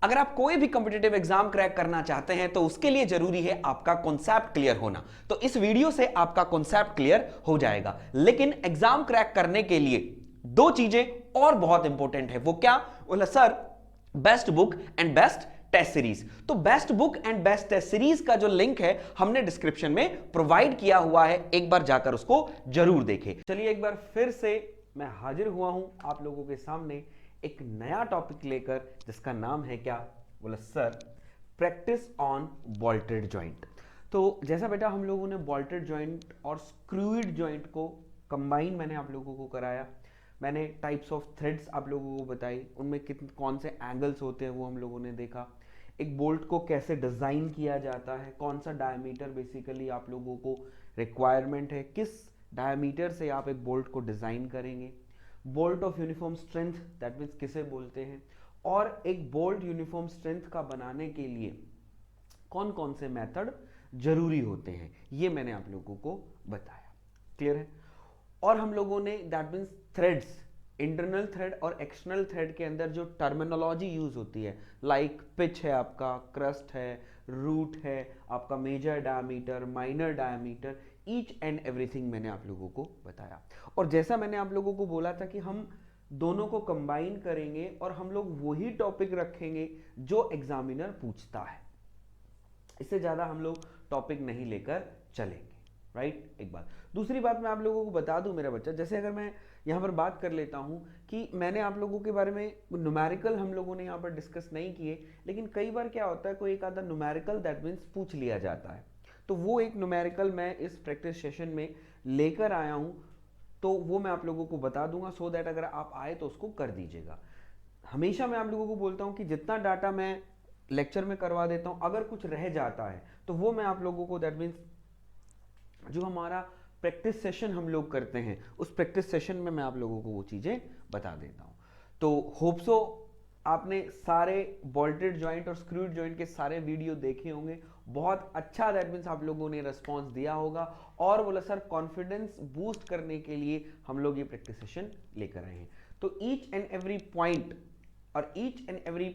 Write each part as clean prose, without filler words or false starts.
अगर आप कोई भी कॉम्पिटिटिव एग्जाम क्रैक करना चाहते हैं तो उसके लिए जरूरी है आपका कॉन्सेप्ट क्लियर होना। तो इस वीडियो से आपका कॉन्सेप्ट क्लियर हो जाएगा। लेकिन एग्जाम क्रैक करने के लिए दो चीजें और बहुत इंपॉर्टेंट है। वो क्या? बोला sir, best book and best test series. तो best book and best test series का जो लिंक है हमने डिस्क्रिप्शन में प्रोवाइड किया हुआ है, एक बार जाकर उसको जरूर देखें। चलिए एक बार फिर से मैं हाजिर हुआ हूं आप लोगों के सामने एक नया टॉपिक लेकर, जिसका नाम है क्या? बोला sir, practice on bolted joint. तो जैसा बेटा हम लोगों ने बोल्टेड जॉइंट और स्क्रूइड जॉइंट को कंबाइन मैंने आप लोगों को कराया। मैंने टाइप्स ऑफ थ्रेड्स आप लोगों को बताई, उनमें कितने कौन से एंगल्स होते हैं वो हम लोगों ने देखा। एक बोल्ट को कैसे डिज़ाइन किया जाता है, कौन सा डायमीटर बेसिकली आप लोगों को रिक्वायरमेंट है, किस डायमीटर से आप एक बोल्ट को डिज़ाइन करेंगे। Bolt of uniform strength, that means किसे बोलते हैं, और एक बोल्ट यूनिफॉर्म स्ट्रेंथ का बनाने के लिए कौन कौन से मेथड जरूरी होते हैं, ये मैंने आप लोगों को बताया। क्लियर है? और हम लोगों ने that means threads, internal thread और एक्सटर्नल थ्रेड के अंदर जो टर्मिनोलॉजी यूज होती है, लाइक पिच है आपका, क्रस्ट है, रूट है आपका, major diameter, minor diameter, each and everything मैंने आप लोगों को बताया। और जैसा मैंने आप लोगों को बोला था कि हम दोनों को कंबाइन करेंगे और हम लोग वही टॉपिक रखेंगे जो एग्जामिनर पूछता है, इससे ज्यादा हम लोग टॉपिक नहीं लेकर चलेंगे। राइट? एक बात। दूसरी बात मैं आप लोगों को बता दूं मेरा बच्चा, जैसे अगर मैं यहाँ पर बात कर लेता हूँ कि मैंने आप लोगों के बारे में न्यूमेरिकल हम लोगों ने यहाँ पर डिस्कस नहीं किए, लेकिन कई बार क्या होता है, कोई एक आधा न्यूमेरिकल दैट मीन्स पूछ लिया जाता है, तो वो एक न्यूमेरिकल मैं इस प्रैक्टिस सेशन में लेकर आया हूँ, तो वो मैं आप लोगों को बता दूंगा, सो दैट अगर आप आए तो उसको कर दीजिएगा। हमेशा मैं आप लोगों को बोलता हूँ कि जितना डाटा मैं लेक्चर में करवा देता हूँ, अगर कुछ रह जाता है तो वो मैं आप लोगों को दैट मीन्स जो हमारा प्रैक्टिस सेशन हम लोग करते हैं, उस प्रैक्टिस सेशन में मैं आप लोगों को वो चीज़ें बता देता हूँ। तो होप सो आपने सारे बोल्टेड जॉइंट और स्क्रूड जॉइंट के सारे वीडियो देखे होंगे। बहुत अच्छा दैट मीन्स आप लोगों ने रिस्पॉन्स दिया होगा, और बोला सर कॉन्फिडेंस बूस्ट करने के लिए हम लोग ये प्रैक्टिस सेशन लेकर आए हैं। तो ईच एंड एवरी पॉइंट और ईच एंड एवरी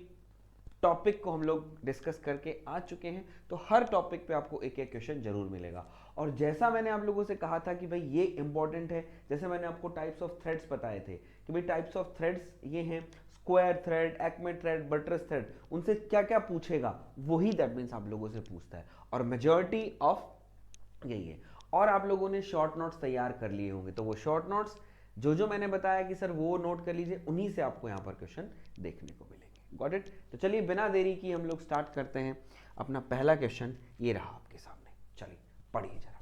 टॉपिक को हम लोग डिस्कस करके आ चुके हैं, तो हर टॉपिक पे आपको एक एक क्वेश्चन जरूर मिलेगा। और जैसा मैंने आप लोगों से कहा था कि भाई ये इंपॉर्टेंट है, जैसे मैंने आपको टाइप्स ऑफ थ्रेड्स बताए थे कि भाई टाइप्स ऑफ थ्रेड्स ये हैं, square thread, acme thread, buttress thread, उनसे क्या क्या पूछेगा वही दैट मीन्स आप लोगों से पूछता है, और मेजॉरिटी ऑफ यही है। और आप लोगों ने शॉर्ट नोट्स तैयार कर लिए होंगे, तो वो शॉर्ट नोट्स जो मैंने बताया कि सर वो नोट कर लीजिए, उन्हीं से आपको यहाँ पर क्वेश्चन देखने को मिलेंगे। Got it? तो चलिए बिना देरी की हम लोग स्टार्ट करते हैं। अपना पहला क्वेश्चन ये रहा आपके सामने, चलिए पढ़िए जरा।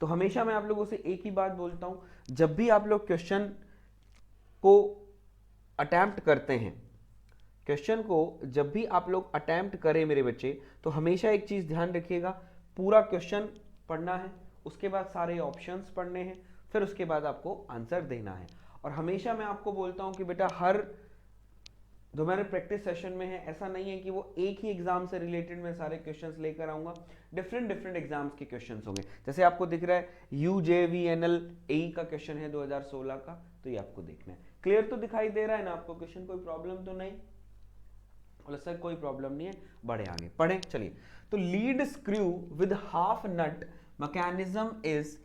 तो हमेशा मैं आप लोगों से एक ही बात बोलता हूं, जब भी आप लोग क्वेश्चन को अटेम्प्ट करते हैं, क्वेश्चन को जब भी आप लोग अटेम्प्ट करें मेरे बच्चे, तो हमेशा एक चीज ध्यान रखिएगा, पूरा क्वेश्चन पढ़ना है, उसके बाद सारे ऑप्शंस पढ़ने हैं, फिर उसके बाद आपको आंसर देना है। और हमेशा मैं आपको बोलता हूं कि बेटा हर जो मेरे प्रैक्टिस सेशन में है, ऐसा नहीं है कि वो एक ही एग्जाम से रिलेटेड मैं सारे क्वेश्चंस लेकर आऊंगा, डिफरेंट डिफरेंट एग्जाम्स के क्वेश्चंस होंगे। जैसे आपको दिख रहा है UJVNL AE का क्वेश्चन है 2016 का, तो ये आपको देखना है। क्लियर तो दिखाई दे रहा है ना आपको क्वेश्चन? कोई प्रॉब्लम तो नहीं? बोला सर कोई प्रॉब्लम नहीं है, बढ़े आगे पढ़े। चलिए, तो lead screw with half nut mechanism is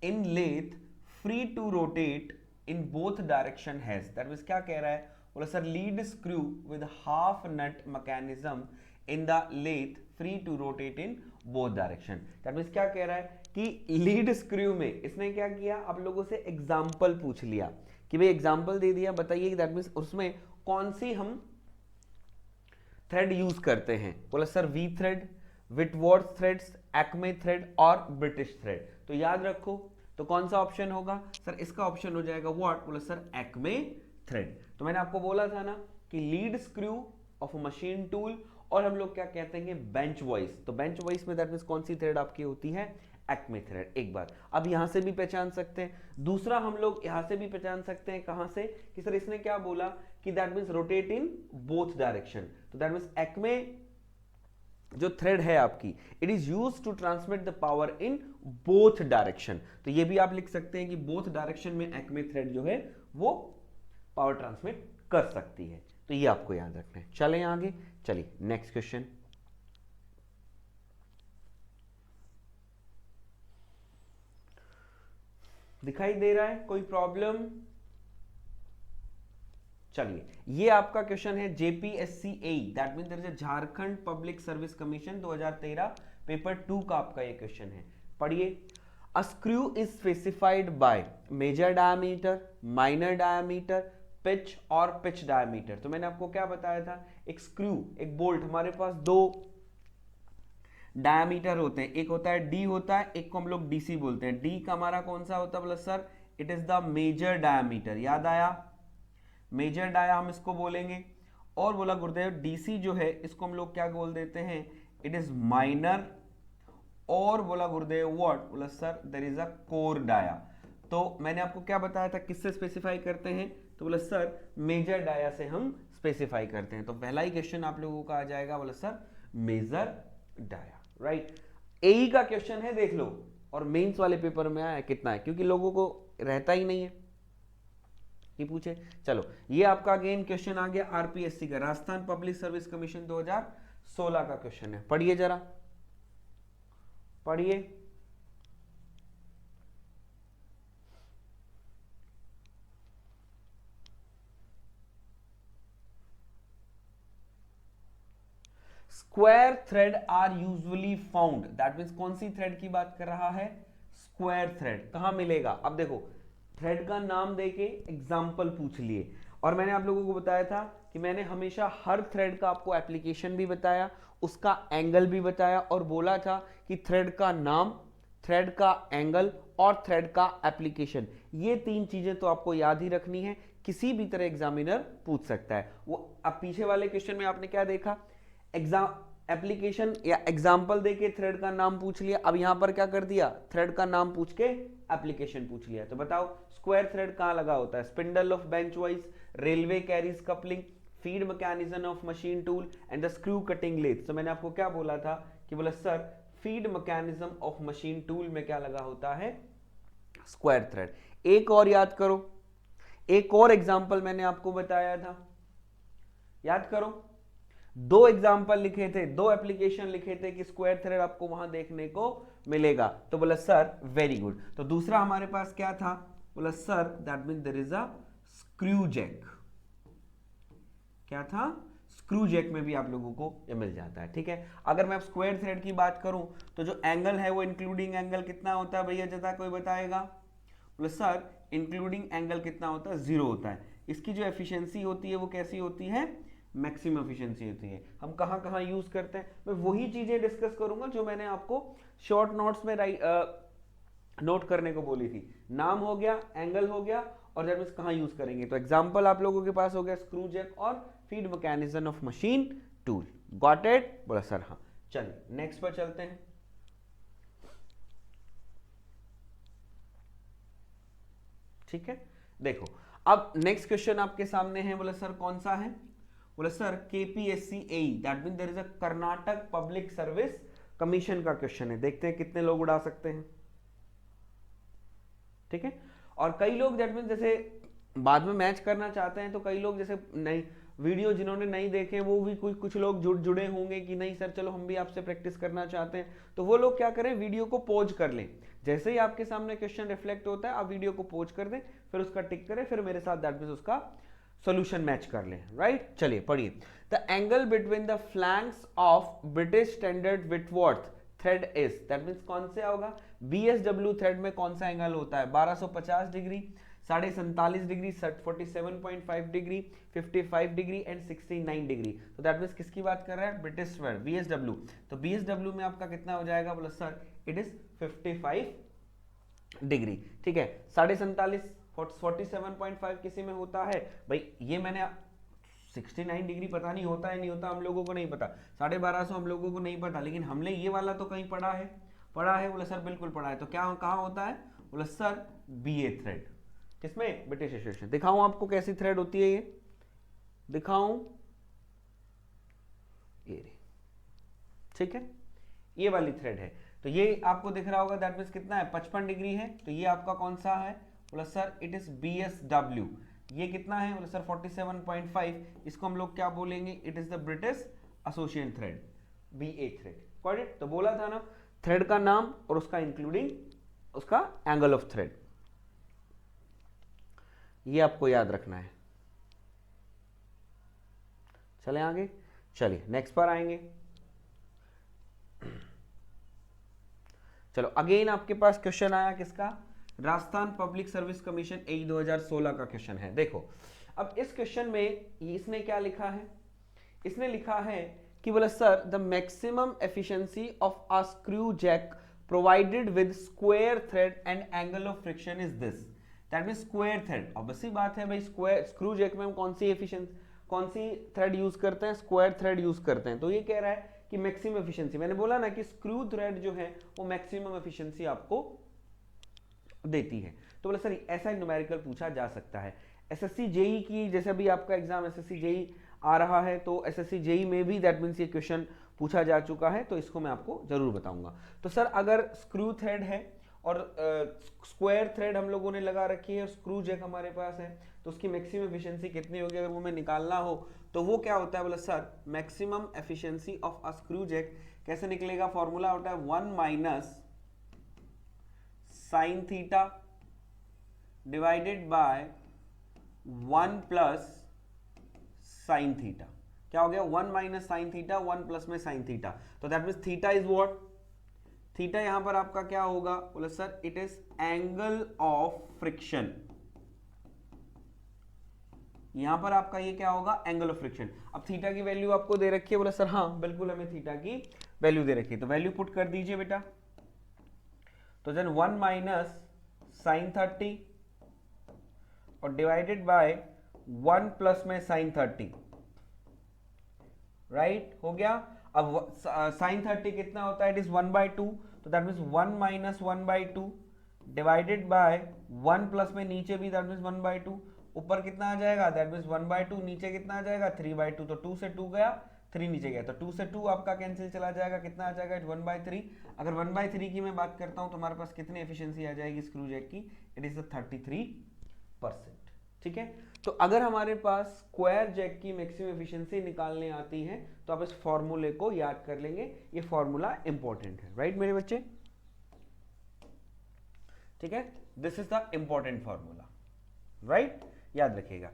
in lathe free to rotate in both direction has, that means क्या कह रहा है? बोला sir lead screw with half nut mechanism in the lathe free to rotate in both direction. That means क्या कह रहा है कि लीड स्क्रू में इसने क्या किया, आप लोगों से एग्जांपल पूछ लिया कि भाई एग्जांपल दे दिया, बताइए दैट मींस उसमें कौन सी हम थ्रेड यूज करते हैं। बोला sir V thread, Whitworth threads, acme thread और ब्रिटिश थ्रेड। तो याद रखो, तो कौन सा ऑप्शन होगा सर? इसका ऑप्शन हो जाएगा व्हाट? बोला सर एक्मे थ्रेड। तो मैंने आपको बोला था ना कि lead screw of machine tool, और हम लोग क्या कहते हैं बेंच वॉइस, तो बेंच वॉइस में दैट मींस कौन सी थ्रेड आपकी होती है? Acme thread. एक बात अब यहां से भी पहचान सकते हैं, दूसरा हम लोग यहां से भी पहचान सकते हैं, कहां से कि सर इसने क्या बोला कि that means rotate in both direction, तो दैट मींस एक्मे जो थ्रेड है आपकी, it is use to transmit the power in both direction. तो ये भी आप लिख सकते हैं कि बोथ डायरेक्शन में एक्मे थ्रेड जो है वो पावर ट्रांसमिट कर सकती है। तो ये आपको याद रखना है। चलें आगे, चलिए नेक्स्ट क्वेश्चन। दिखाई दे रहा है कोई प्रॉब्लम? चलिए, ये आपका क्वेश्चन है JPSC that mean there is a Jharkhand public service commission 2013 paper 2 का आपका ये क्वेश्चन है। पढ़िए, a screw is specified by major diameter, minor diameter, pitch और पिच डायमीटर। तो मैंने आपको क्या बताया था, एक स्क्रू, एक बोल्ट, हमारे पास दो डायमीटर होते हैं, एक होता है डी होता है, एक को हम लोग डीसी बोलते हैं। डी का हमारा कौन सा होता है? बोला sir it is the major diameter, याद आया, मेजर डाया हम इसको बोलेंगे। और बोला गुरुदेव डीसी जो है इसको हम लोग क्या बोल देते हैं? It is minor. और बोला गुरुदेव व्हाट? बोला sir there is a core dia. तो मैंने आपको क्या बताया था, किससे स्पेसिफाई करते हैं? तो बोला सर मेजर डाया से हम स्पेसिफाई करते हैं। तो पहला ही क्वेश्चन आप लोगों का आ जाएगा, बोला सर मेजर डाया, राइट। एई का क्वेश्चन है, देख लो, और मेंस वाले पेपर में आया कितना है, क्योंकि लोगों को रहता ही नहीं है कि पूछे। चलो, ये आपका अगेन क्वेश्चन आ गया आरपीएससी का, राजस्थान पब्लिक सर्विस कमीशन 2016 का क्वेश्चन है। पढ़िए जरा, पढ़िए। Square thread are usually found, that means कौन सी थ्रेड की बात कर रहा है? Square thread. कहां मिलेगा? अब देखो, थ्रेड का नाम देके एग्जाम्पल पूछ लिए, और मैंने आप लोगों को बताया था कि मैंने हमेशा हर थ्रेड का आपको एप्लीकेशन भी बताया, उसका एंगल भी बताया, और बोला था कि थ्रेड का नाम, थ्रेड का एंगल और थ्रेड का एप्लीकेशन, ये तीन चीजें तो आपको याद ही रखनी है, किसी भी तरह एग्जामिनर पूछ सकता है। वो अब पीछे वाले क्वेश्चन में आपने क्या देखा, एग्जाम एप्लीकेशन या एग्जाम्पल देके थ्रेड का नाम पूछ लिया, अब यहां पर क्या कर दिया, थ्रेड का नाम पूछ के एप्लीकेशन पूछ लिया। तो बताओ स्क्वायर थ्रेड कहां लगा होता है? Spindle of bench vice, railway carriage coupling, feed mechanism of machine tool and the screw cutting lathe. तो मैंने आपको क्या बोला था कि बोला sir feed mechanism of machine tool में क्या लगा होता है? Square thread. एक और याद करो, एक और एग्जांपल मैंने आपको बताया था, याद करो, दो एग्जांपल लिखे थे, दो एप्लीकेशन लिखे थे कि स्क्वायर थ्रेड आपको वहां देखने को मिलेगा। तो बोला सर वेरी गुड। तो दूसरा हमारे पास क्या था? बोला sir that mean there is a screw jack. क्या था? स्क्रू जैक में भी आप लोगों को ये मिल जाता है, ठीक है। अगर मैं स्क्वायर थ्रेड की बात करूं तो जो एंगल है वो इंक्लूडिंग एंगल कितना होता है भैया, जता कोई बताएगा? बोले सर इंक्लूडिंग एंगल कितना होता है? 0 होता है। इसकी जो एफिशिएंसी होती है वो कैसी होती है? मैक्सिमम एफिशिएंसी होती है। हम कहां कहां यूज करते हैं, मैं वही चीजें डिस्कस करूंगा जो मैंने आपको शॉर्ट नोट्स में नोट करने को बोली थी। नाम हो गया, एंगल हो गया, और दैट मींस कहां यूज करेंगे। तो एग्जांपल आप लोगों के पास हो गया स्क्रू जैक और feed mechanism of machine tool. Got it? बोला सर हाँ। चलिए नेक्स्ट पर चलते हैं। ठीक है, देखो अब नेक्स्ट क्वेश्चन आपके सामने है। बोला सर कौन सा है? बोला sir KPSC AE, that mean there is a Karnataka public service commission का क्वेश्चन है। देखते हैं कितने लोग उड़ा सकते हैं, ठीक है। और कई लोग दैट मीन जैसे बाद में मैच करना चाहते हैं, तो कई लोग जैसे नहीं वीडियो जिन्होंने नहीं देखे वो भी कुछ लोग जुड़े होंगे कि नहीं सर चलो हम भी आपसे प्रैक्टिस करना चाहते हैं, तो वो लोग क्या करें, वीडियो को पॉज कर लें। जैसे ही आपके सामने क्वेश्चन रिफ्लेक्ट होता है आप वीडियो को पॉज कर दें, फिर उसका टिक करें, फिर मेरे साथ दैट मींस उसका सॉल्यूशन मैच कर लें, राइट। चलिए पढ़िए, the angle between the flanks of British standard Whitworth thread is, that means कौन से होगा? बीएसडब्ल्यू थ्रेड में कौन सा एंगल होता है? 1250 degree, 47.5 degree, 47.5 degree, 55 degree and 69 degree. तो दैट मींस किसकी बात कर रहा है? British thread, BSW. तो बीएसडब्ल्यू में आपका कितना हो जाएगा? बोला सर इट इज 55 डिग्री, ठीक है। 47.5 47.5 किसी में होता है भाई, ये मैंने 69 डिग्री पता नहीं होता है नहीं होता, हम लोगों को नहीं पता, 1250 हम लोगों को नहीं पता, लेकिन हमने ये वाला तो कहीं पढ़ा है, पढ़ा है? बोला सर बिल्कुल पढ़ा है। तो क्या कहाँ होता है? बोला सर बीए थ्रेड, किसमें? British association. दिखाऊं आपको कैसी थ्रेड होती है, ये दिखाऊं, ये ठीक है, ये वाली थ्रेड है। तो ये आपको दिख रहा होगा, दैट मींस कितना है? 55 डिग्री है। तो ये आपका कौन सा है? बोला सर इट इज बीएसडब्ल्यू। ये कितना है बोले सर 47.5, इसको हम लोग क्या बोलेंगे, it is the British association thread, BA thread. Got it? तो बोला था ना थ्रेड का नाम और उसका इंक्लूडिंग उसका एंगल ऑफ थ्रेड, ये आपको याद रखना है। चले आगे, चलिए नेक्स्ट पर आएंगे। चलो अगेन आपके पास क्वेश्चन आया किसका, राजस्थान पब्लिक सर्विस कमीशन ए 2016 का क्वेश्चन है। देखो अब इस क्वेश्चन में इसने क्या लिखा है, इसने लिखा है कि बोला sir the maximum efficiency of a screw jack provided with square thread and angle of friction is this. That means square thread, obviously बात है भाई, स्क्वायर स्क्रू जैक में हम कौन सी थ्रेड यूज करते हैं, स्क्वायर थ्रेड यूज करते हैं। तो ये कह रहा है कि मैक्सिमम एफिशिएंसी, मैंने बोला ना कि स्क्रू थ्रेड जो है वो मैक्सिमम एफिशिएंसी आपको देती है। तो बोला सर ऐसा न्यूमेरिकल पूछा जा सकता है। एसएससी जेई की, जैसे अभी आपका एग्जाम एसएससी जेई आ रहा है, तो एसएससी जेई में भी दैट मींस ये क्वेश्चन पूछा जा चुका है, तो इसको मैं आपको जरूर बताऊंगा। तो सर अगर स्क्रू थ्रेड है और स्क्वायर थ्रेड हम लोगों ने लगा रखी है, स्क्रू जैक हमारे पास है, तो उसकी मैक्सिमम एफिशिएंसी कितनी होगी, अगर वो मैं निकालना हो तो वो क्या होता है, बोला sir maximum efficiency of a screw jack कैसे निकलेगा, फॉर्मूला होता है 1 minus sine theta divided by 1 plus sine theta. क्या हो गया, 1 माइनस साइन थीटा, 1 प्लस में साइन थीटा, तो that means theta is what, theta यहां पर आपका क्या होगा, बोले sir it is angle of friction. यहां पर आपका ये क्या होगा, एंगल ऑफ फ्रिक्शन। अब थीटा की वैल्यू आपको दे रखी है, बोले सर हाँ बिल्कुल हमें थीटा की वैल्यू दे रखी है, तो वैल्यू पुट कर दीजिए बेटा। तो देन 1 माइनस साइन 30 और डिवाइडेड बाय 1 प्लस में साइन 30, राइट हो गया। अब साइन 30 कितना होता है, इट इज 1/2, तो that means 1 minus 1/2 divided by 1 plus में नीचे भी दैट मीन्स 1/2, ऊपर कितना आ जाएगा, दैट मीन्स 1/2, नीचे कितना आ जाएगा 3/2, तो 2 से 2 गया, 3 नीचे गया, तो 2 से 2 आपका कैंसिल चला जाएगा, कितना आ जाएगा 1/3। अगर 1/3 की मैं बात करता हूं तो हमारे पास कितनी एफिशिएंसी आ जाएगी स्क्रू जैक की, इट इज 33%। ठीक है, तो अगर हमारे पास स्क्वायर जैक की मैक्सिमम एफिशिएंसी निकालने आती है तो आप इस फॉर्मूले को याद कर लेंगे, ये फॉर्मूला इंपॉर्टेंट है, राइट मेरे बच्चे। ठीक है, this is the important formula, right, याद रखिएगा।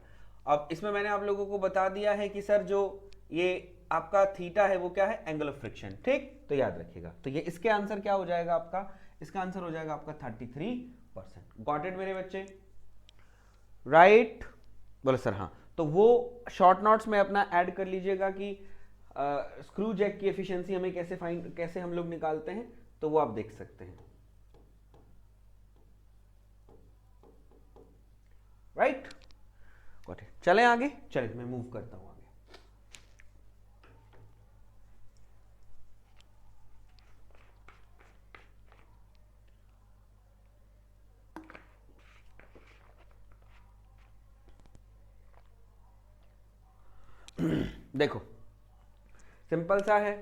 अब इसमें मैंने आप लोगों को बता दिया है कि सर जो ये आपका थीटा है वो क्या है, एंगल ऑफ फ्रिक्शन, ठीक, तो याद रखिएगा। तो ये इसके आंसर क्या हो जाएगा आपका, इसका आंसर हो जाएगा आपका 33%। गॉट इट मेरे बच्चे, राइट बोलो सर हाँ। तो वो शॉर्ट नोट्स में अपना ऐड कर लीजिएगा कि स्क्रू जैक की एफिशिएंसी हमें कैसे हम लोग निकालते हैं, तो वो आप देख सकते हैं, राइट। गॉट इट, चलें आगे, चलिए मैं मूव करता हूं आगे। देखो सिंपल सा है,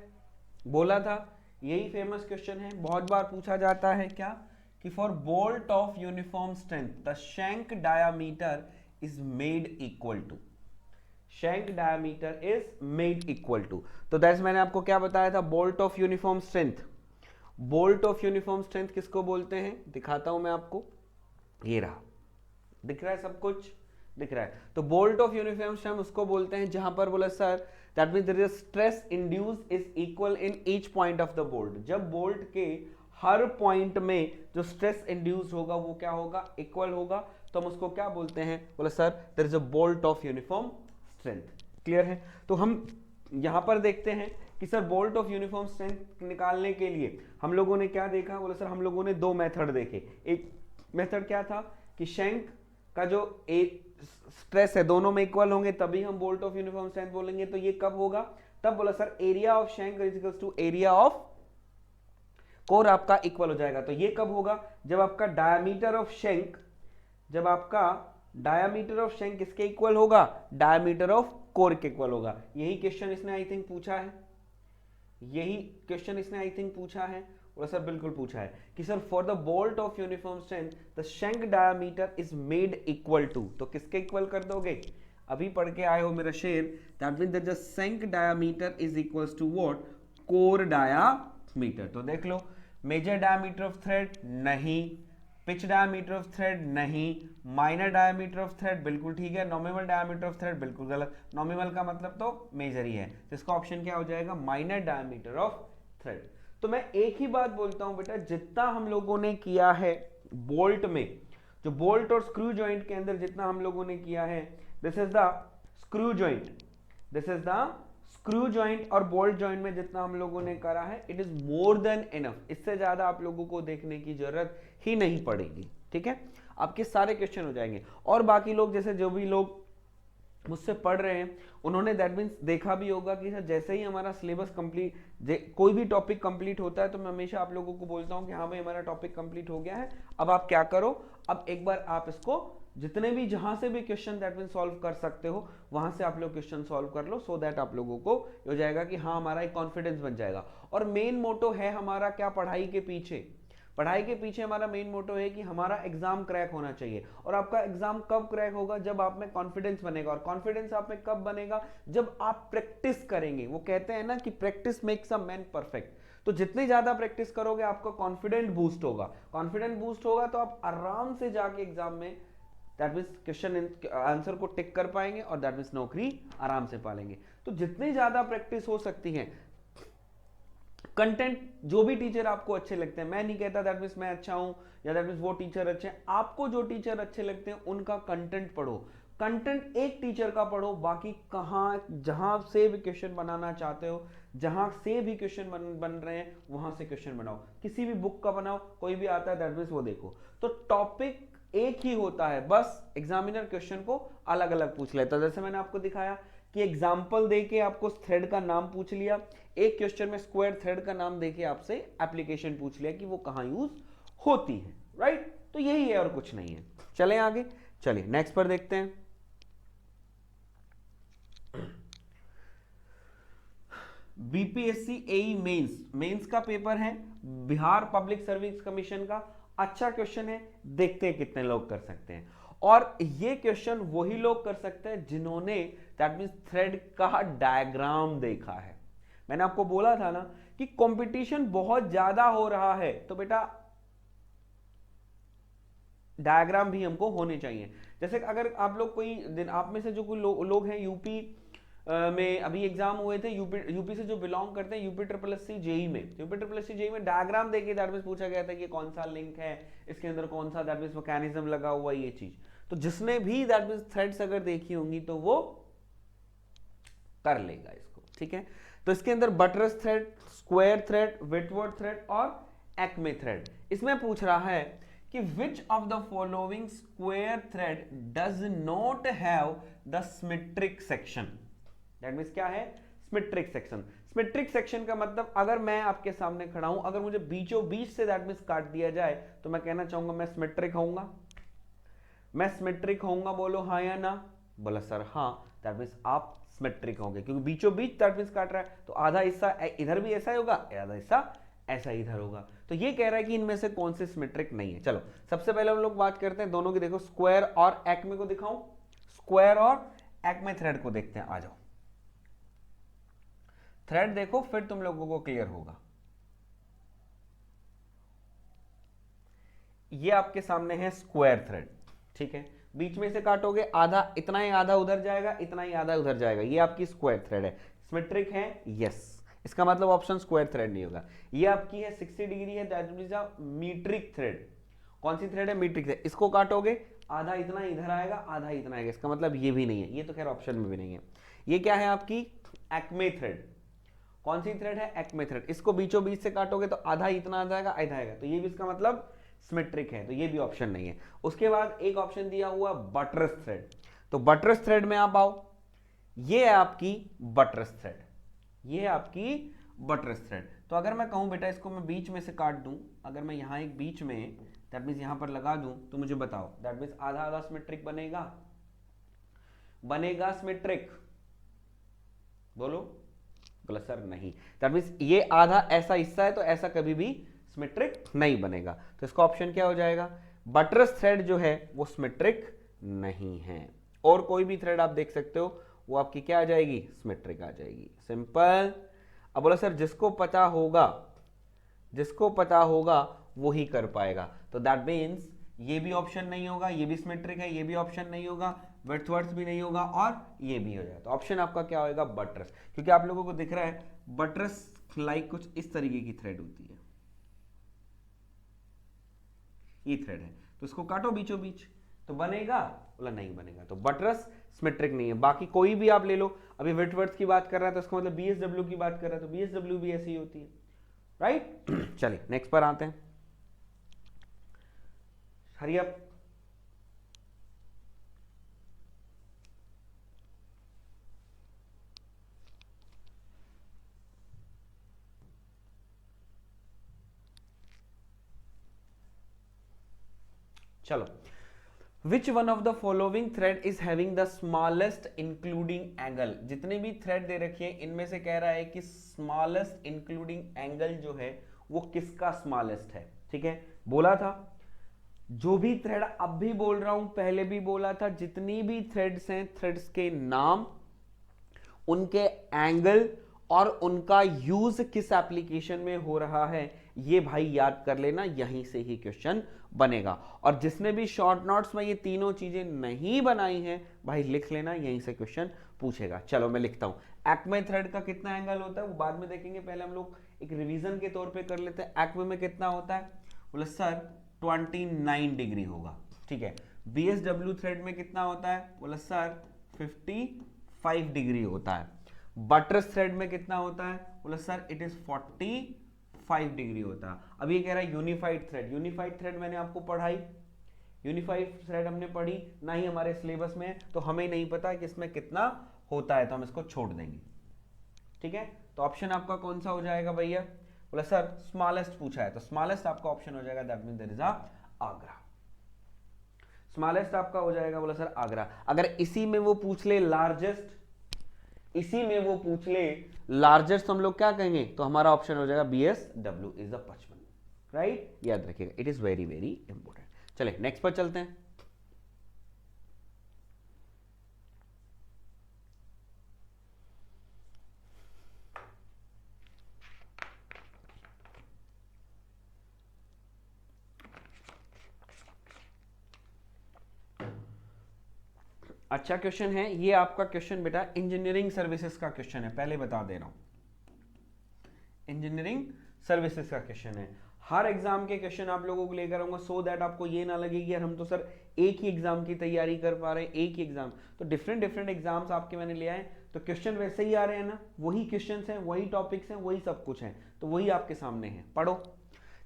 बोला था यही फेमस क्वेश्चन है, बहुत बार पूछा जाता है क्या, कि for bolt of uniform strength the shank diameter is made equal to, shank diameter is made equal to, तो दैट्स मैंने आपको क्या बताया था, bolt of uniform strength. Bolt of uniform strength किसको बोलते हैं, दिखाता हूं मैं आपको, ये रहा, दिख रहा है सब कुछ, दिख रहा है। तो बोल्ट ऑफ यूनिफॉर्म स्ट्रेंथ उसको बोलते हैं जहां पर बोला sir that means there is stress induced is equal in each point of the bolt, जब बोल्ट के हर पॉइंट में जो स्ट्रेस इंड्यूस होगा वो क्या होगा, इक्वल होगा, तो हम उसको क्या बोलते हैं, बोला sir there is a bolt of uniform strength. Clear है, तो हम यहां पर देखते हैं कि sir bolt of uniform strength निकालने के लिए हम लोगों ने क्या देखा, बोला सर हम लोगों ने दो मेथड देखे। एक मेथड क्या था कि शैंक का जो स्ट्रेस है दोनों में इक्वल होंगे तभी हम बोल्ट ऑफ यूनिफॉर्म स्ट्रेंथ बोलेंगे, तो ये कब होगा, तब बोला sir area of shank is equal to area of core आपका इक्वल हो जाएगा। तो ये कब होगा, जब आपका डायमीटर ऑफ शैंक, जब आपका डायमीटर ऑफ शैंक किसके इक्वल होगा, डायमीटर ऑफ कोर के इक्वल होगा। यही क्वेश्चन इसने आई थिंक पूछा है, यही क्वेश्चन इसने आई थिंक पूछा है, बोला सर बिल्कुल पूछा है कि sir for the bolt of uniform strength the shank diameter is made equal to, तो किसके इक्वल कर दोगे, अभी पढ़ के आए हो मेरा शेर, that mean that the shank diameter is equals to what, core diameter. तो देख लो, मेजर डायमीटर ऑफ थ्रेड नहीं, पिच डायमीटर ऑफ थ्रेड नहीं, माइनर डायमीटर ऑफ थ्रेड बिल्कुल ठीक है, नॉमिनल डायमीटर ऑफ थ्रेड बिल्कुल गलत, नॉमिनल का मतलब तो मेजर ही है, तो इसका ऑप्शन क्या हो जाएगा, माइनर डायमीटर ऑफ थ्रेड। तो मैं एक ही बात बोलता हूं बेटा, जितना हम लोगों ने किया है बोल्ट में, जो बोल्ट और स्क्रू जॉइंट के अंदर जितना हम लोगों ने किया है, this is the screw joint, this is the screw joint और बोल्ट जॉइंट में जितना हम लोगों ने करा है, it is more than enough, इससे ज्यादा आप लोगों को देखने की जरूरत ही नहीं पड़ेगी, ठीक है, आपके सारे क्वेश्चन हो जाएंगे। और बाकी लोग जैसे जो भी लोग मुझसे पढ़ रहे हैं, उन्होंने दैट मीन्स देखा भी होगा कि सर जैसे ही हमारा सिलेबस कंप्लीट, कोई भी टॉपिक कंप्लीट होता है तो मैं हमेशा आप लोगों को बोलता हूं कि हाँ भाई हमारा टॉपिक कंप्लीट हो गया है, अब आप क्या करो, अब एक बार आप इसको जितने भी जहां से भी क्वेश्चन दैट मीन सॉल्व कर सकते हो वहां से आप लोग क्वेश्चन सॉल्व कर लो, सो दैट आप लोगों को हो जाएगा कि हाँ हमारा एक कॉन्फिडेंस बन जाएगा। और मेन मोटो है हमारा क्या, पढ़ाई के पीछे हमारा मेन मोटो है कि हमारा एग्जाम क्रैक होना चाहिए। और आपका एग्जाम कब क्रैक होगा, जब आप में कॉन्फिडेंस बनेगा, और कॉन्फिडेंस आप में कब बनेगा, जब आप प्रैक्टिस करेंगे। वो कहते हैं ना कि practice makes a man perfect, तो जितनी ज्यादा प्रैक्टिस करोगे आपका कॉन्फिडेंट बूस्ट होगा, कॉन्फिडेंट बूस्ट होगा तो आप आराम से जाके एग्जाम में दैट मीन्स क्वेश्चन आंसर को टिक कर पाएंगे और दैट मीन्स नौकरी आराम से पालेंगे। तो जितनी ज्यादा प्रैक्टिस हो सकती है, कंटेंट जो भी टीचर आपको अच्छे लगते हैं, मैं नहीं कहता दैट मीन्स मैं अच्छा हूं या दैट मीन्स वो टीचर अच्छे हैं, आपको जो टीचर अच्छे लगते हैं उनका कंटेंट पढ़ो, कंटेंट एक टीचर का पढ़ो, बाकी कहां जहां से भी क्वेश्चन बनाना चाहते हो, जहां से भी क्वेश्चन बन रहे हैं वहां से क्वेश्चन बनाओ, किसी भी बुक का बनाओ, कोई भी आता है दैट मीन्स वो देखो। तो टॉपिक एक ही होता है, बस एग्जामिनर क्वेश्चन को अलग अलग पूछ लेता है। जैसे मैंने आपको दिखाया कि एग्जाम्पल देके आपको थ्रेड का नाम पूछ लिया, एक क्वेश्चन में स्क्वायर थ्रेड का नाम देके आपसे एप्लीकेशन पूछ लिया कि वो कहां यूज होती है, राइट। तो यही है और कुछ नहीं है। चलें आगे, चलिए नेक्स्ट पर देखते हैं। बीपीएससी एई मेंस का पेपर है, बिहार पब्लिक सर्विस कमीशन का, अच्छा क्वेश्चन है, देखते हैं कितने लोग कर सकते हैं। और ये क्वेश्चन वही लोग कर सकते हैं जिन्होंने दैट मींस थ्रेड का डायग्राम देखा है। मैंने आपको बोला था ना कि कंपटीशन बहुत ज्यादा हो रहा है, तो बेटा डायग्राम भी हमको होने चाहिए। जैसे अगर आप लोग कोई दिन, आप में से जो कोई लोग हैं यूपी में अभी एग्जाम हुए थे, यूपी से जो बिलोंग करते हैं, UP triple S C JE में डायग्राम देखिए दैट मींस पूछा गया था कि कौन सा लिंक है, इसके अंदर कौन सा दैट मींस मैकेनिज्म लगा हुआ है, ये चीज। तो जिसने भी दैट मींस थ्रेड्स अगर देखी होंगी तो वो कर लेगा इसको, ठीक है। तो इसके अंदर buttress thread, square thread, Whitworth thread और एक्मे थ्रेड। इसमें पूछ रहा है कि which of the following square thread does not have the symmetric section। That means क्या है, सिमेट्रिक सेक्शन। सिमेट्रिक सेक्शन का मतलब अगर मैं आपके सामने खड़ा हूं, अगर मुझे बीचों बीच से दैट मींस काट दिया जाए तो मैं कहना चाहूंगा मैं सिमेट्रिक होऊंगा, मैं सिमेट्रिक होऊंगा, बोलो हाँ या ना। बोला सर हाँ, दैट मींस आप सिमेट्रिक होंगे क्योंकि बीचों बीच दैट मींस काट रहा है, तो आधा हिस्सा इधर भी ऐसा ही होगा, आधा हिस्सा ऐसा इधर होगा। तो ये कह रहा है कि इनमें से कौन से सिमेट्रिक नहीं है। चलो सबसे पहले हम लोग बात करते हैं दोनों की। देखो स्क्वायर और एक्मे को दिखाऊं, स्क्वायर और एक्मे थ्रेड को देखते हैं, आ जाओ। थ्रेड देखो फिर तुम लोगों को क्लियर होगा। ये आपके सामने है स्क्वायर थ्रेड, ठीक है। बीच में से काटोगे, आधा इतना ही आधा उधर जाएगा, इतना ही आधा उधर जाएगा, ये आपकी स्क्वायर थ्रेड है। सिमेट्रिक है, यस, इसका मतलब ऑप्शन स्क्वायर थ्रेड नहीं होगा। ये आपकी है 60 डिग्री है, that means a metric thread. कौन सी थ्रेड है, मीट्रिक थ्रेड। इसको काटोगे, आधा इतना इधर आएगा, आधा इतना आएगा, इसका मतलब ये भी नहीं है, ये तो खैर ऑप्शन में भी नहीं है। ये क्या है आपकी एक्मे थ्रेड। कौन सी थ्रेड है, एक्मे थ्रेड। इसको बीचों बीच से काटोगे तो आधा इतना आ जाएगा, आधा आएगा, तो ये भी इसका मतलब सिमेट्रिक है, तो ये भी ऑप्शन नहीं है। उसके बाद एक ऑप्शन दिया हुआ बटरस थ्रेड, तो बटरस थ्रेड में आप आओ, ये है आपकी बटरस थ्रेड, ये है आपकी बटरस थ्रेड। तो अगर मैं कहूं बेटा इसको मैं बीच में से काट दूं, अगर मैं यहां एक बीच में दैट मींस यहां पर लगा दूं, तो मुझे बताओ दैट मींस आधा आधा सिमेट्रिक बनेगा, बनेगा सिमेट्रिक, बोलो। बोला सर नहीं, दैट मींस ये आधा ऐसा हिस्सा है तो ऐसा कभी भी सिमेट्रिक नहीं बनेगा। तो इसका ऑप्शन क्या हो जाएगा, बटरस थ्रेड जो है वो सिमेट्रिक नहीं है। और कोई भी थ्रेड आप देख सकते हो वो आपकी क्या आ जाएगी, सिमेट्रिक आ जाएगी, सिंपल। अब बोला सर जिसको पता होगा वो ही कर पाएगा, तो दैट मीन्स ये भी ऑप्शन नहीं होगा, ये भी सिमेट्रिक है, ये भी ऑप्शन नहीं होगा, विड्थवर्थ भी नहीं होगा और ये भी हो जाएगा। तो ऑप्शन आपका क्या होगा, बटरस, क्योंकि आप लोगों को दिख रहा है बटरस लाइक कुछ इस तरीके की थ्रेड होती है, ये थ्रेड है, तो इसको काटो बीचों बीच तो बनेगा, बोला नहीं बनेगा, तो बटरस सिमेट्रिक नहीं है। बाकी कोई भी आप ले लो, अभी विड्थवर्थ की बात कर रहा है तो इसका मतलब बीएसडब्ल्यू की बात कर रहा है, तो बीएसडब्ल्यू भी ऐसी ही होती है, राइट। चलिए नेक्स्ट पर आते हैं, हरी अप। चलो, which one of the following thread is having the smallest including angle. जितने भी थ्रेड दे रखी है इनमें से कह रहा है कि स्मॉलेस्ट इंक्लूडिंग एंगल जो है वो किसका स्मॉलेस्ट है, ठीक है। बोला था जो भी थ्रेड अब भी बोल रहा हूं, पहले भी बोला था, जितनी भी थ्रेड्स हैं, थ्रेड्स के नाम, उनके एंगल और उनका यूज किस एप्लीकेशन में हो रहा है, ये भाई याद कर लेना, यहीं से ही क्वेश्चन बनेगा। और जिसने भी शॉर्ट नोट्स में ये तीनों चीजें नहीं बनाई हैं भाई लिख लेना, यहीं से क्वेश्चन पूछेगा। चलो मैं लिखता हूं, एक्मे थ्रेड का कितना एंगल होता है वो बाद में देखेंगे, पहले हम लोग एक रिवीजन के तौर पे कर लेते हैं। एक्मे में कितना होता है, बोले सर 29 डिग्री होगा, ठीक है। बीएसडब्ल्यू थ्रेड में कितना होता है, बोला सर 55 डिग्री होता है। बटरस थ्रेड में कितना होता है, बोला सर इट इज 45 डिग्री होता है। अब ये कह रहा है यूनिफाइड थ्रेड, यूनिफाइड थ्रेड मैंने आपको पढ़ाई, यूनिफाइड थ्रेड हमने पढ़ी ना ही हमारे सिलेबस में, तो हमें नहीं पता कि इसमें कितना होता है, तो हम इसको छोड़ देंगे, ठीक है। तो ऑप्शन आपका कौन सा हो जाएगा भैया, बोला सर स्मॉलेस्ट पूछा है, तो स्मॉलेस्ट आपका ऑप्शन हो जाएगा, that means there is Agra. Smallest आपका हो जाएगा, बोला सर आगरा। अगर इसी में वो पूछ ले लार्जेस्ट, इसी में वो पूछ ले लार्जेस्ट, तो हम लोग क्या कहेंगे, तो हमारा ऑप्शन हो जाएगा बीएसडब्ल्यू इज द पचमन, राइट, याद रखिएगा, it is very very important. चलिए नेक्स्ट पर चलते हैं। अच्छा क्वेश्चन है ये आपका, क्वेश्चन बेटा इंजीनियरिंग सर्विसेज का क्वेश्चन है, पहले बता दे रहा हूं, इंजीनियरिंग सर्विसेज का क्वेश्चन है। हर एग्जाम के क्वेश्चन आप लोगों को लेकर आऊंगा, सो दैट आपको ये ना लगे कि यार हम तो सर एक ही एग्जाम की तैयारी कर पा रहे हैं, एक ही एग्जाम, तो डिफरेंट डिफरेंट एग्जाम्स आपके मैंने ले आए, तो क्वेश्चन वैसे ही आ रहे हैं ना, वही क्वेश्चंस हैं, वही टॉपिक्स हैं, वही सब कुछ है, तो वही आपके सामने है, पढ़ो।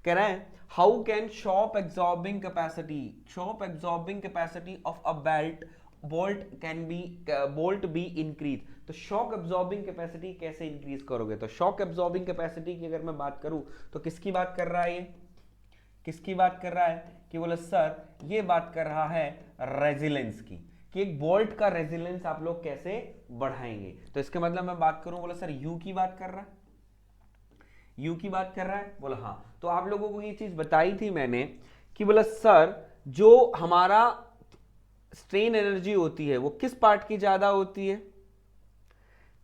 कह रहा है how can shock absorbing capacity of a bolt be increase. तो शॉक एब्जॉर्बिंग कैपेसिटी कैसे इंक्रीज करोगे, तो शॉक एब्जॉर्बिंग कैपेसिटी की अगर मैं बात करूं तो किसकी बात कर रहा है, ये किसकी बात कर रहा है, कि बोले सर ये बात कर रहा है रेजिलेंस की, कि एक बोल्ट का रेजिलेंस आप लोग कैसे बढ़ाएंगे। तो इसके मतलब मैं बात करूं, बोला सर यू की बात कर रहा है, यू की बात कर रहा है, बोला हाँ। तो आप लोगों को ये चीज बताई थी मैंने कि बोला सर जो हमारा स्ट्रेन एनर्जी होती है वो किस पार्ट की ज्यादा होती है,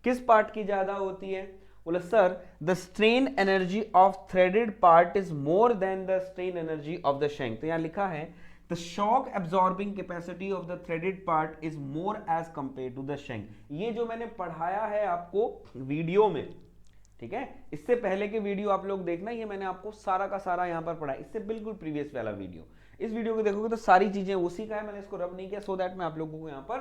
किस पार्ट की ज्यादा होती है, बोला sir the strain energy of threaded part is more than the strain energy of the shank. तो यहां लिखा है the shock absorbing capacity of the threaded part is more as compare to the shank. ये जो मैंने पढ़ाया है आपको वीडियो में, ठीक है, इससे पहले के वीडियो आप लोग देखना, ये मैंने आपको सारा का सारा यहां पर पढ़ा, इससे बिल्कुल प्रीवियस वाला वीडियो, इस वीडियो को देखोगे तो सारी चीजें उसी का है, मैंने इसको रब नहीं किया सो दैट मैं आप लोगों को यहां पर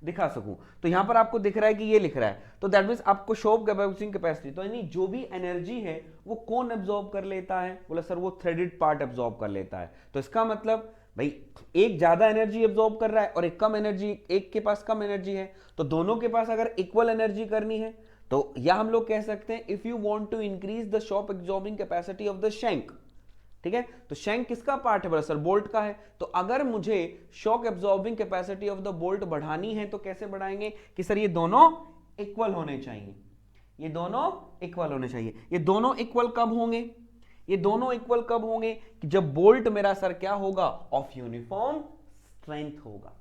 दिखा सकूं। तो यहां पर आपको दिख रहा है कि ये लिख रहा है, तो दैट मींस आपको शॉक एब्जॉर्बिंग कैपेसिटी, तो यानी जो भी एनर्जी है वो कौन एब्जॉर्ब कर लेता है, बोला सर वो थ्रेडेड पार्ट एब्जॉर्ब कर लेता है। तो इसका मतलब भाई एक ज्यादा एनर्जी एब्जॉर्ब कर रहा है और एक कम एनर्जी, एक के पास कम एनर्जी है, तो दोनों के पास अगर इक्वल एनर्जी करनी है तो या हम लोग कह सकते हैं if you want to increase the shock absorbing capacity of the shank, ठीक है, तो शैंक किसका पार्ट है, बोला सर बोल्ट का है। तो अगर मुझे shock absorbing capacity of the bolt बढ़ानी है तो कैसे बढ़ाएंगे, कि सर ये दोनों इक्वल होने चाहिए, ये दोनों इक्वल होने चाहिए। ये दोनों इक्वल कब होंगे, ये दोनों इक्वल कब होंगे? कि जब बोल्ट मेरा सर क्या होगा? ऑफ यूनिफॉर्म स्ट्रेंथ होगा।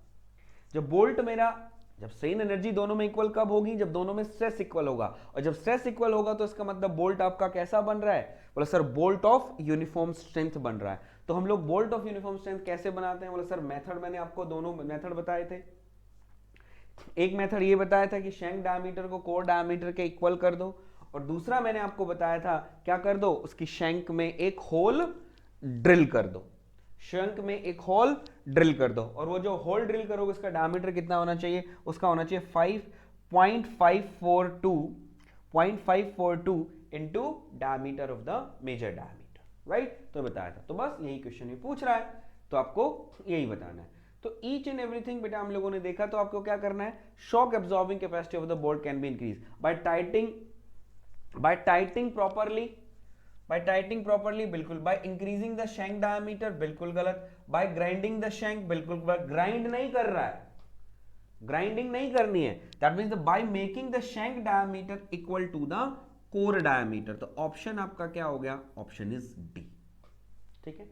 जब स्ट्रेन एनर्जी दोनों में इक्वल कब होगी? जब दोनों में स्ट्रेस इक्वल होगा, और जब स्ट्रेस इक्वल होगा तो इसका मतलब बोल्ट आपका कैसा बन रहा है? बोला sir bolt of uniform strength बन रहा है। तो हम लोग बोल्ट ऑफ यूनिफॉर्म स्ट्रेंथ कैसे बनाते हैं? बोला सर मेथड मैंने आपको दोनों मेथड बताए थे। एक मेथड ये बताया था कि शैंक डायमीटर को कोर डायमीटर के इक्वल कर दो, और दूसरा मैंने आपको बताया था क्या कर दो? उसकी शैंक में एक होल ड्रिल कर दो, शंक में एक होल ड्रिल कर दो, और वो जो होल ड्रिल करोगे उसका डायमीटर कितना होना चाहिए? उसका होना चाहिए 5.542 into diameter of the major diameter, right? तो बताया था। तो बस यही क्वेश्चन में पूछ रहा है, तो आपको यही बताना है। तो ईच एंड एवरीथिंग बेटा हम लोगों ने देखा, तो आपको क्या करना है? Shock absorbing capacity of the bolt can be increase by tightening properly, बिल्कुल। By increasing the shank diameter, बिल्कुल गलत। बाय ग्राइंडिंग द शैंक, बिल्कुल। ग्राइंड नहीं कर रहा है, ग्राइंडिंग नहीं करनी है। That means by making the shank diameter equal to the core diameter. तो ऑप्शन आपका क्या हो गया? ऑप्शन इज डी, ठीक है।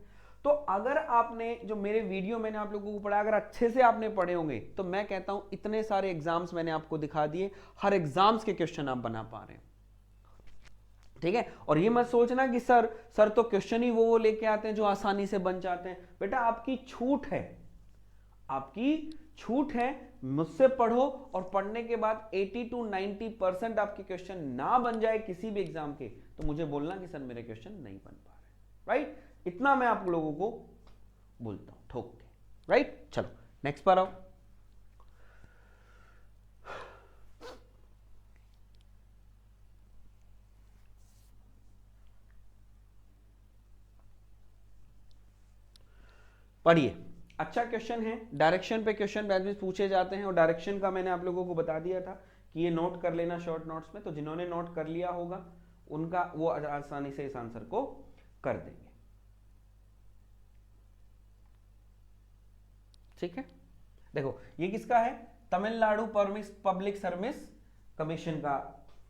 तो अगर आपने जो मेरे वीडियो मैंने आप लोगों को पढ़ा, अगर अच्छे से आपने पढ़े होंगे, तो मैं कहता हूं इतने सारे एग्जाम्स मैंने आपको दिखा दिए, हर एग्जाम्स के क्वेश्चन आप बना पा रहे हैं, ठीक है। और ये मत सोचना कि सर तो क्वेश्चन ही वो लेके आते हैं जो आसानी से बन जाते हैं। बेटा आपकी छूट है, मुझसे पढ़ो, और पढ़ने के बाद 80 to 90% आपके क्वेश्चन ना बन जाए किसी भी एग्जाम के, तो मुझे बोलना कि सर मेरे क्वेश्चन नहीं बन पा रहे, राइट? इतना मैं आप लोगों को बोलता हूं ठोक के, राइट? चलो नेक्स्ट पर आओ। पढ़िए, अच्छा क्वेश्चन है। डायरेक्शन पे क्वेश्चन पूछे जाते हैं, और डायरेक्शन का मैंने आप लोगों को बता दिया था कि ये नोट कर लेना शॉर्ट नोट्स में। तो जिन्होंने नोट कर लिया होगा उनका वो आसानी से इस आंसर को कर देंगे, ठीक है। देखो ये किसका है? तमिलनाडु पब्लिक सर्विस कमीशन का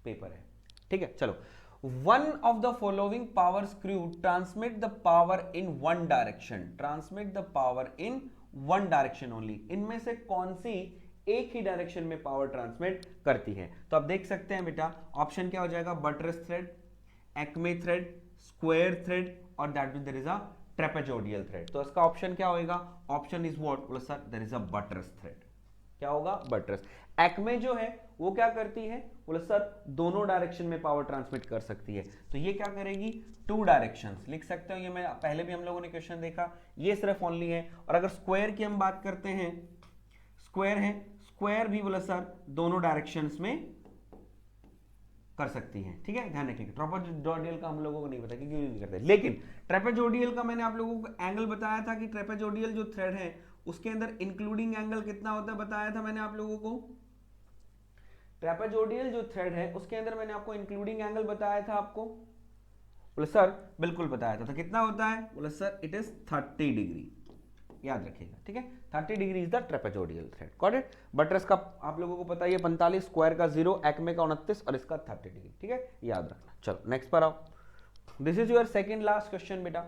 पेपर है, ठीक है। चलो, one of the following power screw transmit the power in one direction only. इनमें से कौन सी एक ही डायरेक्शन में पावर ट्रांसमिट करती है? तो आप देख सकते हैं बेटा, ऑप्शन क्या हो जाएगा? Buttress thread, acme thread, square thread, और that means there is a trapezoidal thread. तो इसका ऑप्शन क्या होगा? Option is what? बोलो sir there is a buttress thread. क्या होगा? बटरेस। एक्मे जो है वो क्या करती है? बोले सर दोनों डायरेक्शन में पावर ट्रांसमिट कर सकती है। तो ये क्या करेगी? टू डायरेक्शंस लिख सकते हो। ये मैं पहले भी हम लोगों ने क्वेश्चन देखा, ये सिर्फ ओनली है। और अगर स्क्वायर की हम बात करते हैं, स्क्वायर भी बोले सर दोनों डायरेक्शंस में कर सकती है, ठीक है। ध्यान रखिएगा, ट्रेपेजोइडल का हम लोगों को नहीं पता क्यों नहीं करते, लेकिन ट्रेपेजोइडल का मैंने आप लोगों को एंगल बताया था कि ट्रेपेजोइडल जो थ्रेड है उसके अंदर इंक्लूडिंग एंगल कितना होता है, बताया था मैंने आप लोगों को। ट्रेपेजोइडल जो थ्रेड है उसके अंदर मैंने आपको इंक्लूडिंग एंगल बताया था आपको। बोले सर बिल्कुल बताया था। तो कितना होता है? बोले सर इट इज 30 डिग्री, याद रखिएगा, ठीक है। 30 degree is the trapezoidal thread, got it. Buttress का आप लोगों को पता है 45, स्क्वायर का 0, एक्मे का 29 और इसका 30 डिग्री, ठीक है, याद रखना। चलो नेक्स्ट पर आओ। This is your second last question बेटा।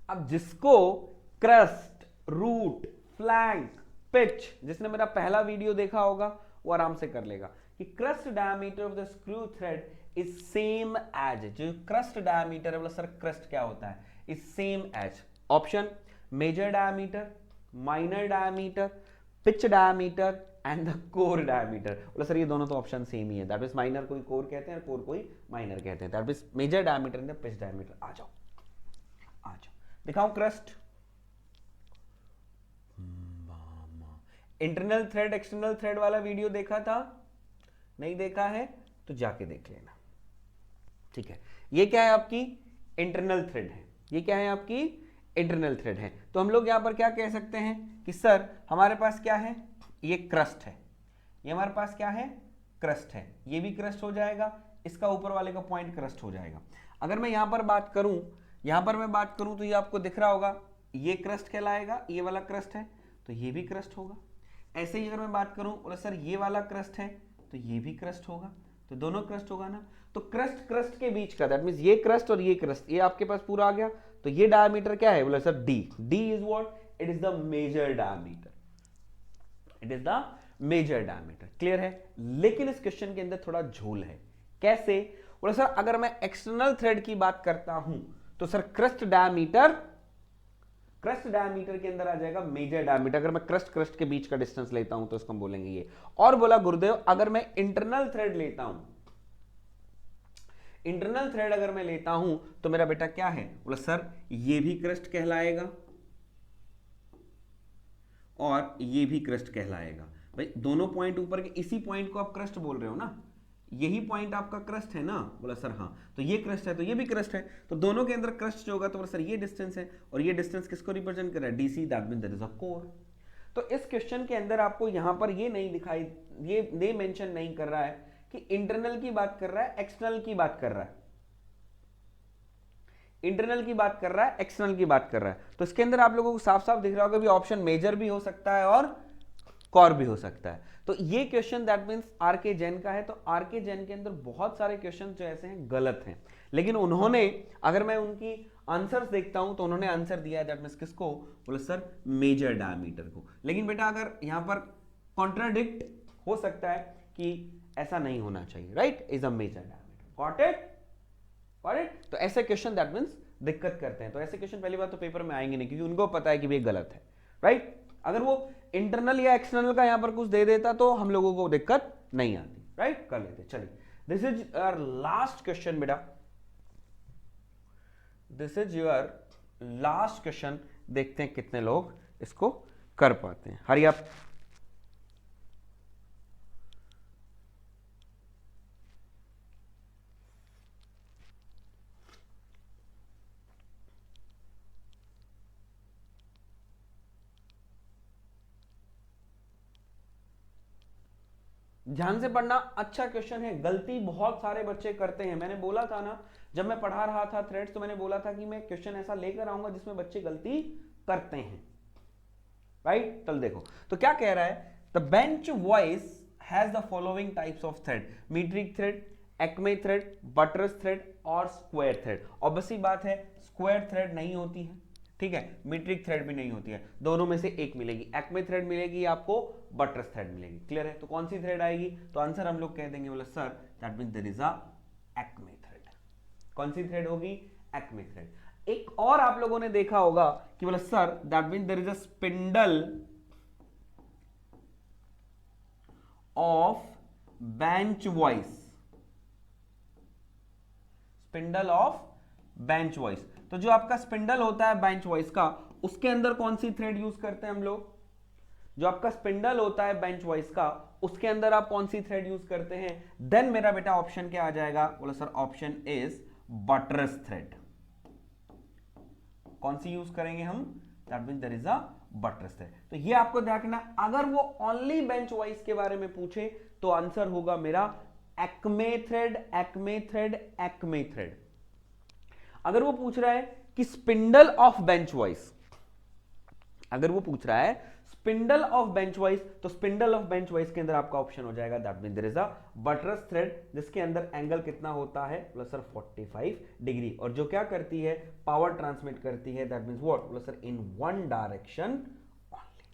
अब जिसको क्रस्ट, रूट, फ्लैंक, पिच, जिसने मेरा पहला वीडियो देखा होगा वो आराम से कर लेगा कि crest diameter of the screw thread is same as. जो क्रस्ट डायमीटर है, बोला सर क्रस्ट क्या होता है? Is same as option major diameter, minor diameter, pitch diameter and the core diameter. बोला सर ये दोनों तो ऑप्शन सेम ही है। दैट मींस माइनर कोई कोर कहते हैं, कोर कोई माइनर कहते हैं। That means major diameter and the pitch diameter. आ जाओ दिखाऊं crust, internal thread external thread वाला वीडियो देखा था? नहीं देखा है तो जाके देख लेना, ठीक है। ये क्या है? आपकी इंटरनल थ्रेड है। ये क्या है? आपकी इंटरनल थ्रेड है। तो हम लोग यहां पर क्या कह सकते हैं कि सर हमारे पास क्या है? ये क्रस्ट है। ये हमारे पास क्या है? क्रस्ट है। ये भी क्रस्ट हो जाएगा, इसका ऊपर वाले का पॉइंट क्रस्ट हो जाएगा। अगर मैं यहां पर बात करूं तो ये आपको दिख रहा होगा, ये क्रस्ट कहलाएगा, ये वाला क्रस्ट है तो ये भी क्रस्ट होगा। ऐसे ही अगर मैं बात करूं बोला सर ये वाला क्रस्ट है तो ये भी क्रस्ट होगा, तो दोनों क्रस्ट होगा ना। तो क्रस्ट क्रस्ट के बीच का, दैट मींस ये क्रस्ट और ये क्रस्ट, ये आपके पास पूरा आ गया। तो ये डायमीटर क्या है बोला sir D. D is what? It is the major diameter, it is the major diameter. Clear है? लेकिन इस क्वेश्चन के अंदर थोड़ा झोल है। कैसे बोला सर? अगर मैं एक्सटर्नल थ्रेड की बात करता हूं तो सर क्रस्ट डायमीटर के अंदर आ जाएगा मेजर डायमीटर। अगर मैं क्रस्ट के बीच का डिस्टेंस लेता हूं तो इसको हम बोलेंगे ये। और बोला गुरुदेव अगर मैं इंटरनल थ्रेड लेता हूं, इंटरनल थ्रेड अगर मैं लेता हूं तो मेरा बेटा क्या है? बोला सर ये भी क्रस्ट कहलाएगा और ये भी क्रस्ट कहलाएगा। भाई दोनों पॉइंट ऊपर के, इसी पॉइंट को आप क्रस्ट बोल रहे हो ना, यही पॉइंट आपका क्रस्ट है ना? बोला सर हाँ। तो ये क्रस्ट है तो ये भी क्रस्ट है, तो दोनों के अंदर क्रस्ट जो होगा तो बोला सर ये डिस्टेंस है, और ये डिस्टेंस किसको रिप्रेजेंट कर रहा है? DC, that means that is a core. तो इस क्वेश्चन के अंदर आपको यहां पर ये नहीं दिखाई, ये मेंशन नहीं कर रहा है कि इंटरनल की बात कर रहा है एक्सटर्नल की बात कर रहा है, इंटरनल की बात कर रहा है एक्सटर्नल की बात कर रहा है। तो इसके अंदर आप लोगों को साफ साफ दिख रहा होगा भी ऑप्शन मेजर भी हो सकता है और कॉर भी हो सकता है। तो ये क्वेश्चन दैट मींस आर के जैन का है। तो आर के जैन के अंदर बहुत सारे क्वेश्चन जो ऐसे हैं गलत हैं, लेकिन उन्होंने, अगर मैं उनकी आंसर्स देखता हूं तो उन्होंने आंसर दिया है दैट मींस किसको? बोले सर मेजर डायमीटर को। लेकिन बेटा अगर यहां पर कॉन्ट्राडिक्ट हो सकता है कि ऐसा नहीं होना चाहिए, right? Is a major diameter. Got it? Got it? तो ऐसे क्वेश्चन दैट मींस दिक्कत करते हैं। तो ऐसे क्वेश्चन पहली बात तो पेपर में आएंगे नहीं, क्योंकि उनको पता है कि ये गलत है, राइट? अगर वो इंटरनल या एक्सटर्नल का यहां पर कुछ दे देता तो हम लोगों को दिक्कत नहीं आती, राइट? कर लेते। चलिए, this is our last question बेटा, this is your last question. देखते हैं कितने लोग इसको कर पाते हैं। हरी आप। ध्यान से पढ़ना, अच्छा क्वेश्चन है। गलती बहुत सारे बच्चे करते हैं। मैंने बोला था ना, जब मैं पढ़ा रहा था थ्रेड्स, तो मैंने बोला था कि मैं क्वेश्चन ऐसा लेकर आऊंगा जिसमें बच्चे गलती करते हैं, राइट? चल देखो, तो क्या कह रहा है? The bench voice has the following types of thread, metric thread, acme thread, buttress thread और स्क्वायर थ्रेड। ऑब्वियसली बात है स्क्वायर थ्रेड नहीं होती है, ठीक है? मीट्रिक थ्रेड भी नहीं होती है, दोनों में से एक मिलेगी। एक्मे थ्रेड मिलेगी आपको, बटरस थ्रेड मिलेगी। क्लियर है? तो कौन सी थ्रेड आएगी? तो आंसर हम लोग कह देंगे, बोला sir that means there is a acme thread. कौन सी थ्रेड होगी? Acme thread. एक और आप लोगों ने देखा होगा कि बोला sir that means there is a spindle of bench vice, spindle of bench vice. तो जो आपका स्पिंडल होता है बेंच वॉइस का, उसके अंदर कौन सी थ्रेड यूज करते हैं हम लोग? जो आपका स्पिंडल होता है बेंच वॉइस का, उसके अंदर आप कौन सी थ्रेड यूज करते हैं? देन मेरा बेटा ऑप्शन क्या आ जाएगा? बोला sir option is buttress thread. कौन सी यूज करेंगे हम? That means there is a buttress thread. तो ये आपको ध्यान रखना, अगर वो ओनली बेंच वॉइस के बारे में पूछे तो आंसर होगा मेरा Acme thread, acme thread, acme thread. अगर वो पूछ रहा है कि स्पिंडल ऑफ बेंच वॉइस, अगर वो पूछ रहा है स्पिंडल ऑफ बेंच वॉइस, तो स्पिंडल ऑफ बेंच वॉइस के अंदर आपका ऑप्शन हो जाएगा that means there is a buttress thread, जिसके अंदर एंगल कितना होता है? प्लस सर 45 डिग्री, और जो क्या करती है? पावर ट्रांसमिट करती है, that means what? Plus sir in one direction only,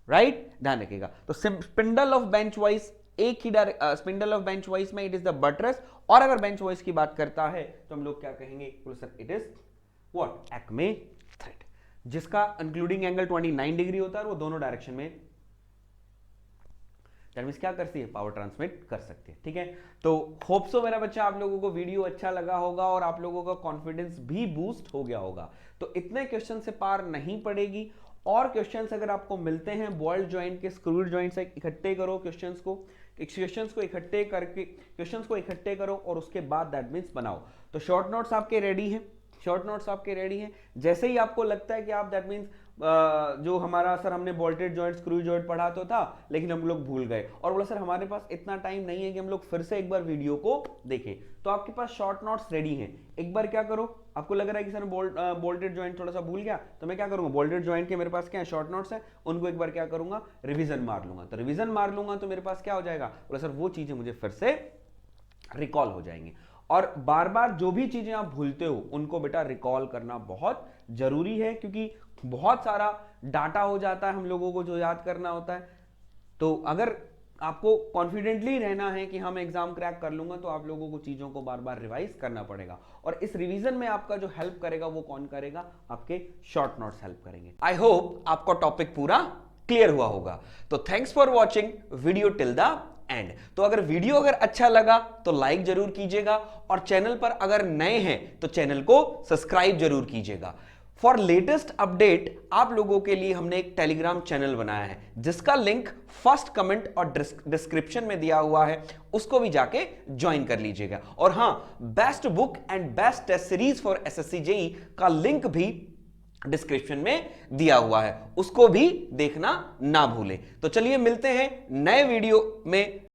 right? ध्यान रखिएगा। तो स्पिंडल ऑफ बेंच वॉइस एक ही स्पिंडल ऑफ बेंच वॉइस में इट इज द बटरस, और अगर बेंच वॉइस की बात करता है तो हम लोग क्या कहेंगे? Plus sir it is what? Acme thread, जिसका इंक्लूडिंग एंगल 29 डिग्री होता है और वो दोनों डायरेक्शन में दैट मींस क्या करती है? पावर ट्रांसमिट कर सकती है, ठीक है? तो होप सो मेरा बच्चा आप लोगों को वीडियो अच्छा लगा होगा और आप लोगों का कॉन्फिडेंस भी बूस्ट हो गया होगा। तो इतने क्वेश्चन से पार नहीं पड़ेगी, और क्वेश्चंस अगर आपको मिलते हैं बॉल्ट जॉइंट के, स्क्रूड जॉइंट से इकट्ठे करो क्वेश्चंस को इकट्ठे करके क्वेश्चंस को इकट्ठे करो और उसके बाद दैट मींस बनाओ। तो शॉर्ट नोट्स आपके रेडी हैं, शॉर्ट नोट्स आपके रेडी हैं। जैसे ही आपको लगता है कि आप दैट मींस जो हमारा सर हमने बोल्टेड जॉइंट स्क्रू जॉइंट पढ़ा तो था लेकिन हम लोग भूल गए, और बोला सर हमारे पास इतना टाइम नहीं है कि हम लोग फिर से एक बार वीडियो को देखें। तो आपके पास शॉर्ट नोट्स रेडी हैं, एक बार क्या करो, आपको लग रहा है कि सर बोल्टेड जॉइंट थोड़ा सा भूल गया, तो मैं क्या करूंगा, बोल्टेड जॉइंट के मेरे पास क्या है, शॉर्ट नोट्स है, उनको एक बार क्या करूंगा, रिवीजन मार लूंगा। तो रिवीजन मार लूंगा तो मेरे पास क्या हो जाएगा, बोला सर वो चीजें मुझे फिर से रिकॉल हो जाएंगी। और बार बार जो भी चीजें आप भूलते हो उनको बेटा रिकॉल करना बहुत जरूरी है, क्योंकि बहुत सारा डाटा हो जाता है हम लोगों को जो याद करना होता है। तो अगर आपको कॉन्फिडेंटली रहना है कि हम एग्जाम क्रैक कर लूंगा, तो आप लोगों को चीजों को बार बार रिवाइज करना पड़ेगा, और इस रिवीजन में आपका जो हेल्प करेगा वो कौन करेगा, आपके शॉर्ट नोट्स हेल्प करेंगे। आई होप आपका टॉपिक पूरा क्लियर हुआ होगा। तो thanks for watching video till the end. तो अगर वीडियो अच्छा लगा तो लाइक जरूर कीजिएगा, और चैनल पर अगर नए हैं तो चैनल को सब्सक्राइब जरूर कीजिएगा। फॉर लेटेस्ट अपडेट आप लोगों के लिए हमने एक टेलीग्राम चैनल बनाया है, जिसका लिंक फर्स्ट कमेंट और डिस्क्रिप्शन में दिया हुआ है, उसको भी जाके ज्वाइन कर लीजिएगा। और हां, best book and best test series for SSC JE का लिंक भी डिस्क्रिप्शन में दिया हुआ है, उसको भी देखना ना भूलें। तो चलिए मिलते हैं नए वीडियो में।